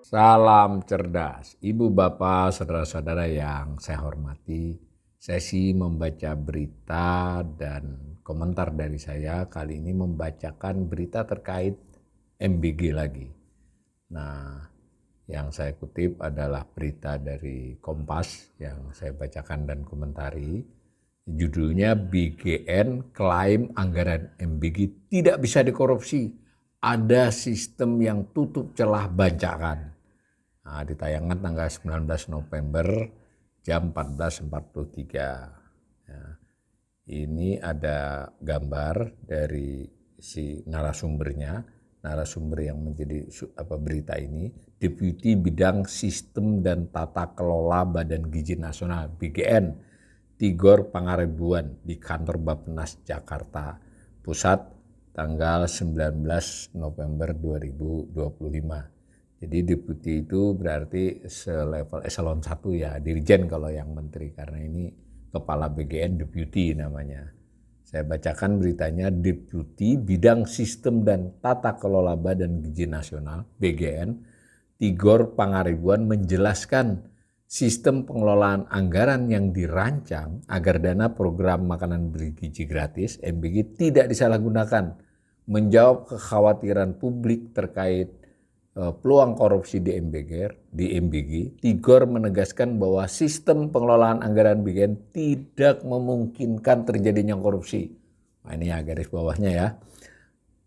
Salam cerdas, Ibu Bapak, saudara-saudara yang saya hormati. Sesi membaca berita dan komentar dari saya kali ini membacakan berita terkait MBG lagi. Nah, yang saya kutip adalah berita dari Kompas yang saya bacakan dan komentari. Judulnya BGN klaim anggaran MBG tidak bisa dikorupsi. Ada sistem yang tutup celah bancakan. Nah, ditayangkan tanggal 19 November jam 14.43. Ya, ini ada gambar dari si narasumbernya, narasumber yang menjadi berita ini, Deputi Bidang Sistem dan Tata Kelola Badan Gizi Nasional BGN, Tigor Pangaribuan di kantor Bappenas Jakarta Pusat tanggal 19 November 2025. Jadi deputi itu berarti selevel eselon 1 ya, dirjen kalau yang menteri, karena ini kepala BGN deputi namanya. Saya bacakan beritanya. Deputi Bidang Sistem dan Tata Kelola Badan Gizi Nasional BGN, Tigor Pangaribuan menjelaskan sistem pengelolaan anggaran yang dirancang agar dana program makanan bergizi gratis MBG tidak disalahgunakan. Menjawab kekhawatiran publik terkait peluang korupsi di MBG, Tigor menegaskan bahwa sistem pengelolaan anggaran BGN tidak memungkinkan terjadinya korupsi. Nah, ini ya garis bawahnya ya.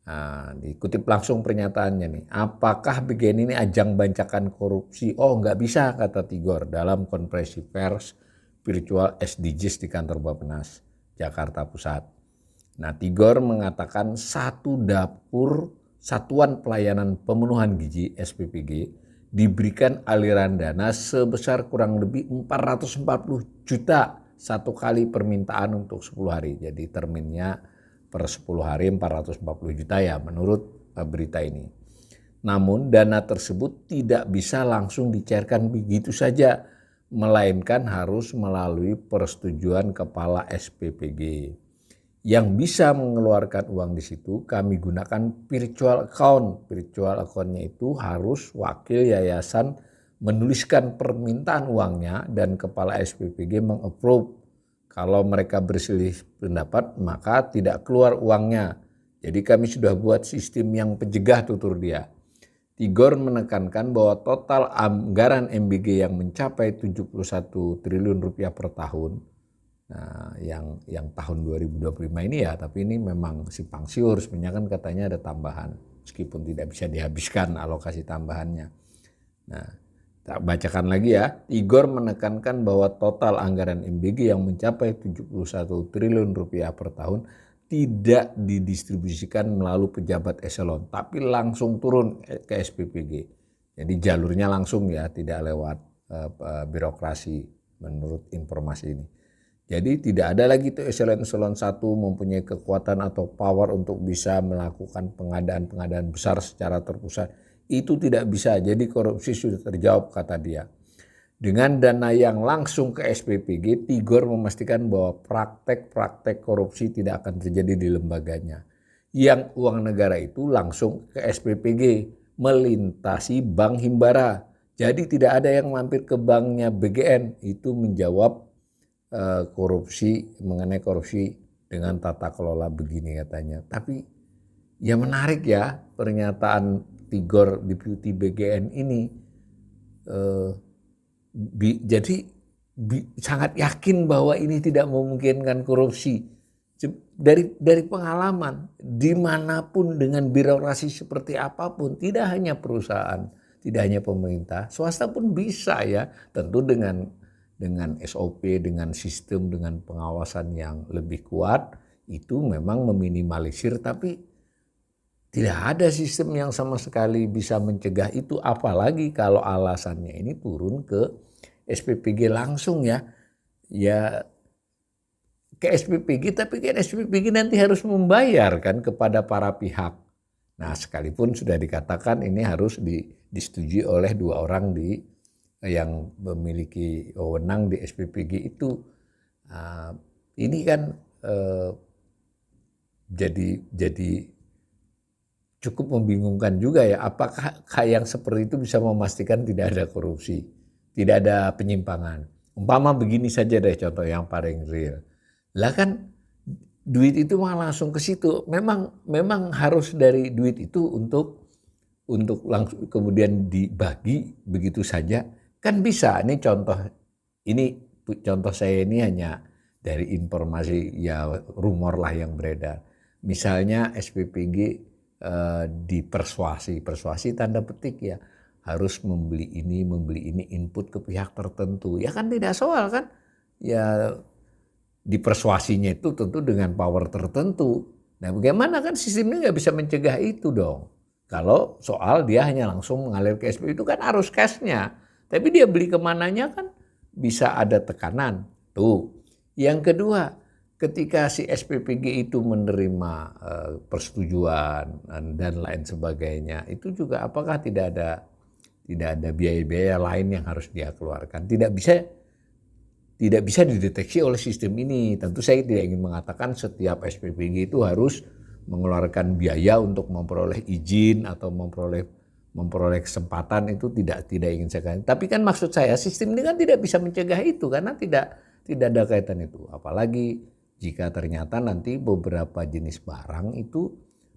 Nah, dikutip langsung pernyataannya nih. Apakah BGN ini ajang bancakan korupsi? Oh, nggak bisa, kata Tigor dalam konferensi pers virtual SDGs di kantor Bappenas Jakarta Pusat. Nah, Tigor mengatakan satu dapur Satuan Pelayanan Pemenuhan Gizi SPPG diberikan aliran dana sebesar kurang lebih 440 juta satu kali permintaan untuk 10 hari. Jadi terminnya per 10 hari 440 juta ya menurut berita ini. Namun dana tersebut tidak bisa langsung dicairkan begitu saja, melainkan harus melalui persetujuan kepala SPPG. Yang bisa mengeluarkan uang di situ kami gunakan virtual account. Virtual account-nya itu harus wakil yayasan menuliskan permintaan uangnya dan kepala SPPG meng-approve. Kalau mereka berselisih pendapat maka tidak keluar uangnya. Jadi kami sudah buat sistem yang pencegah, tutur dia. Tigor menekankan bahwa total anggaran MBG yang mencapai 71 triliun rupiah per tahun. Nah, yang tahun 2025 ini ya, tapi ini memang simpang siur, sebenarnya kan katanya ada tambahan meskipun tidak bisa dihabiskan alokasi tambahannya. Nah, tak bacakan lagi ya. Tigor menekankan bahwa total anggaran MBG yang mencapai 71 triliun rupiah per tahun tidak didistribusikan melalui pejabat eselon, tapi langsung turun ke SPPG. Jadi jalurnya langsung ya, tidak lewat birokrasi menurut informasi ini. Jadi tidak ada lagi tuh eselon 1 mempunyai kekuatan atau power untuk bisa melakukan pengadaan-pengadaan besar secara terpusat. Itu tidak bisa, jadi korupsi sudah terjawab, kata dia. Dengan dana yang langsung ke SPPG, Tigor memastikan bahwa praktek-praktek korupsi tidak akan terjadi di lembaganya. Yang uang negara itu langsung ke SPPG, melintasi Bank Himbara. Jadi tidak ada yang mampir ke banknya BGN. Itu menjawab korupsi, mengenai korupsi dengan tata kelola begini katanya. Tapi ya menarik ya pernyataan Tigor Deputi BGN ini. Jadi sangat yakin bahwa ini tidak memungkinkan korupsi. Dari pengalaman, dimanapun dengan birokrasi seperti apapun, tidak hanya perusahaan, tidak hanya pemerintah, swasta pun bisa ya, tentu dengan SOP, dengan sistem, dengan pengawasan yang lebih kuat, itu memang meminimalisir, tapi tidak ada sistem yang sama sekali bisa mencegah itu, apalagi kalau alasannya ini turun ke SPPG langsung ya ke SPPG, tapi kan SPPG nanti harus membayar kan kepada para pihak. Nah, sekalipun sudah dikatakan ini harus disetujui oleh 2 orang yang memiliki wewenang di SPPG itu. Ini kan jadi cukup membingungkan juga ya, apakah yang seperti itu bisa memastikan tidak ada korupsi, tidak ada penyimpangan. Umpama begini saja deh contoh yang paling real. Lah kan duit itu malah langsung ke situ. Memang harus dari duit itu untuk langsung kemudian dibagi begitu saja. Kan bisa. Ini contoh saya ini hanya dari informasi ya rumor lah yang beredar. Misalnya SPPG persuasi tanda petik ya, harus membeli ini input ke pihak tertentu. Ya kan tidak soal kan? Ya dipersuasinya itu tentu dengan power tertentu. Nah bagaimana kan sistemnya nggak bisa mencegah itu dong. Kalau soal dia hanya langsung mengalir ke SPP itu kan harus cashnya. Tapi dia beli kemananya kan bisa ada tekanan. Tuh. Yang kedua, ketika si SPPG itu menerima persetujuan dan lain sebagainya, itu juga apakah tidak ada biaya-biaya lain yang harus dia keluarkan? Tidak bisa dideteksi oleh sistem ini. Tentu saya tidak ingin mengatakan setiap SPPG itu harus mengeluarkan biaya untuk memperoleh izin atau memperoleh kesempatan, itu tidak ingin saya katakan. Tapi kan maksud saya sistem ini kan tidak bisa mencegah itu karena tidak ada kaitan itu. Apalagi jika ternyata nanti beberapa jenis barang itu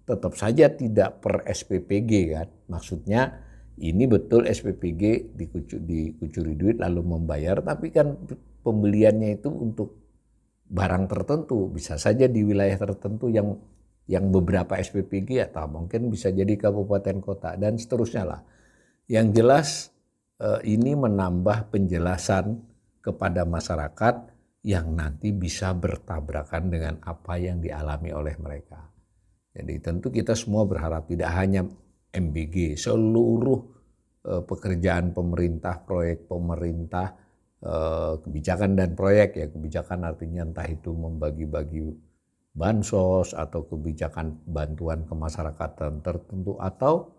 tetap saja tidak per SPPG kan. Maksudnya ini betul SPPG dikucuri duit lalu membayar, tapi kan pembeliannya itu untuk barang tertentu, bisa saja di wilayah tertentu yang beberapa SPPG atau mungkin bisa jadi kabupaten kota dan seterusnya lah. Yang jelas ini menambah penjelasan kepada masyarakat yang nanti bisa bertabrakan dengan apa yang dialami oleh mereka. Jadi tentu kita semua berharap tidak hanya MBG, seluruh pekerjaan pemerintah, proyek pemerintah, kebijakan dan proyek ya, kebijakan artinya entah itu membagi-bagi bansos atau kebijakan bantuan ke masyarakat tertentu atau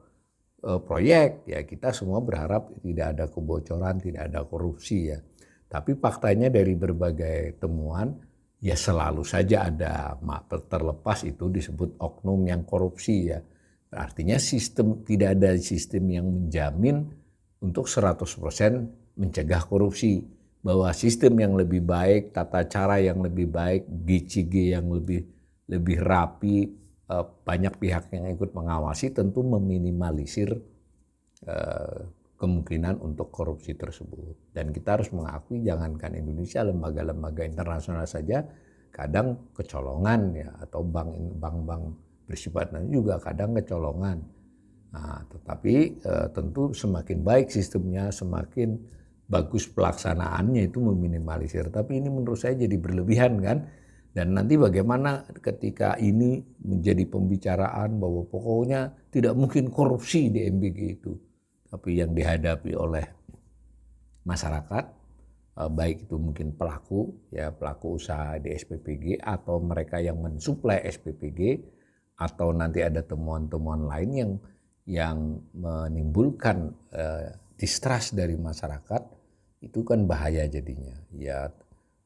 proyek ya, kita semua berharap tidak ada kebocoran, tidak ada korupsi ya. Tapi faktanya dari berbagai temuan ya selalu saja ada, terlepas itu disebut oknum yang korupsi ya. Artinya tidak ada sistem yang menjamin untuk 100% mencegah korupsi, bahwa sistem yang lebih baik, tata cara yang lebih baik, GCG yang lebih rapi, banyak pihak yang ikut mengawasi tentu meminimalisir kemungkinan untuk korupsi tersebut. Dan kita harus mengakui jangankan Indonesia, lembaga-lembaga internasional saja kadang kecolongan ya, atau bank-bank bersifat juga kadang kecolongan. Nah, tetapi tentu semakin baik sistemnya, semakin bagus pelaksanaannya itu meminimalisir. Tapi ini menurut saya jadi berlebihan kan. Dan nanti bagaimana ketika ini menjadi pembicaraan bahwa pokoknya tidak mungkin korupsi di MBG itu. Tapi yang dihadapi oleh masyarakat, baik itu mungkin pelaku usaha di SPPG atau mereka yang mensuplai SPPG, atau nanti ada temuan-temuan lain yang menimbulkan distrust dari masyarakat, itu kan bahaya jadinya. Ya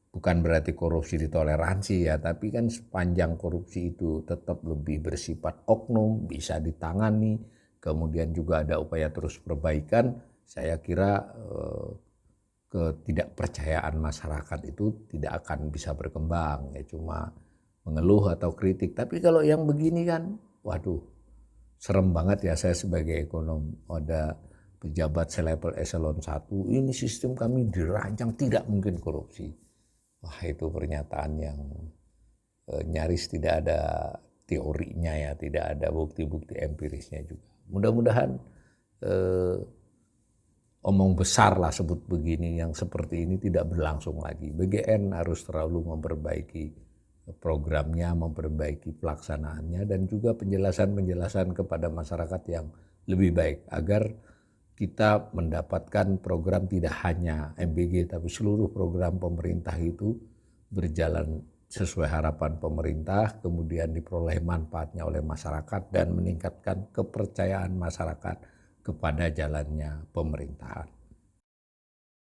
bukan berarti korupsi ditoleransi ya, tapi kan sepanjang korupsi itu tetap lebih bersifat oknum, bisa ditangani, kemudian juga ada upaya terus perbaikan, saya kira ketidakpercayaan masyarakat itu tidak akan bisa berkembang, ya cuma mengeluh atau kritik. Tapi kalau yang begini kan, waduh, serem banget ya. Saya sebagai ekonom, ada pejabat selevel eselon 1, ini sistem kami dirancang tidak mungkin korupsi. Wah, itu pernyataan yang nyaris tidak ada teorinya ya, tidak ada bukti-bukti empirisnya juga. Mudah-mudahan omong besar lah sebut begini, yang seperti ini tidak berlangsung lagi. BGN harus terlalu memperbaiki programnya, memperbaiki pelaksanaannya, dan juga penjelasan-penjelasan kepada masyarakat yang lebih baik agar kita mendapatkan program tidak hanya MBG tapi seluruh program pemerintah itu berjalan sesuai harapan pemerintah, kemudian diperoleh manfaatnya oleh masyarakat dan meningkatkan kepercayaan masyarakat kepada jalannya pemerintahan.